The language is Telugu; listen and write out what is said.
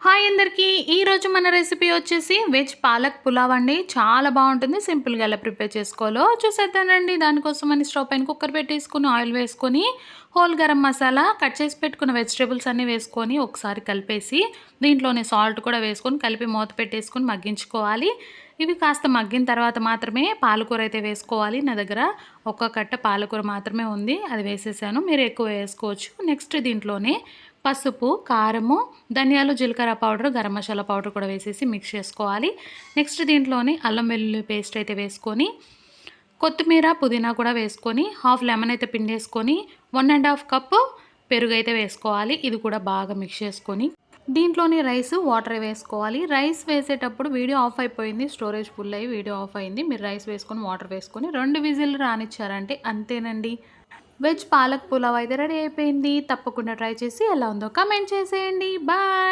హాయ్ అందరికీ! ఈరోజు మన రెసిపీ వచ్చేసి వెజ్ పాలక్ పులావ్ అండి. చాలా బావుంటుంది. సింపుల్‌గా ఎలా ప్రిపేర్ చేసుకోవాలో చూసేద్దానండి. దానికోసమని స్టవ్ పైన కుక్కర్ పెట్టేసుకొని, ఆయిల్ వేసుకొని, హోల్ గరం మసాలా, కట్ చేసి పెట్టుకున్న వెజిటబుల్స్ అన్నీ వేసుకొని, ఒకసారి కలిపేసి, దీంట్లోనే సాల్ట్ కూడా వేసుకొని, కలిపి మూత పెట్టేసుకొని మగ్గించుకోవాలి. ఇవి కాస్త మగ్గిన తర్వాత మాత్రమే పాలకూర అయితే వేసుకోవాలి. నా దగ్గర ఒక కట్ట పాలకూర మాత్రమే ఉంది. అది వేసేసాను. మీరు ఎక్కువ వేసుకోవచ్చు. నెక్స్ట్ దీంట్లోనే పసుపు, కారము, ధనియాలు, జీలకర్ర పౌడర్, గరం మసాలా పౌడర్ కూడా వేసేసి మిక్స్ చేసుకోవాలి. నెక్స్ట్ దీంట్లోని అల్లం వెల్లుల్లి పేస్ట్ అయితే వేసుకొని, కొత్తిమీర, పుదీనా కూడా వేసుకొని, హాఫ్ లెమన్ అయితే పిండేసుకొని, 1 ½ కప్పు పెరుగైతే వేసుకోవాలి. ఇది కూడా బాగా మిక్స్ చేసుకొని, దీంట్లోని వాటర్ వేసుకోవాలి. రైస్ వేసేటప్పుడు వీడియో ఆఫ్ అయిపోయింది. స్టోరేజ్ ఫుల్ అయ్యి వీడియో ఆఫ్ అయింది. మీరు రైస్ వేసుకొని, వాటర్ వేసుకొని 2 విజిల్లు రానిచ్చారంటే అంతేనండి. వెజ్ పాలక్ పులావ్ అయితే రెడీ అయిపోయింది. తప్పకుండా ట్రై చేసి ఎలా ఉందో కామెంట్ చేసేయండి. బాయ్.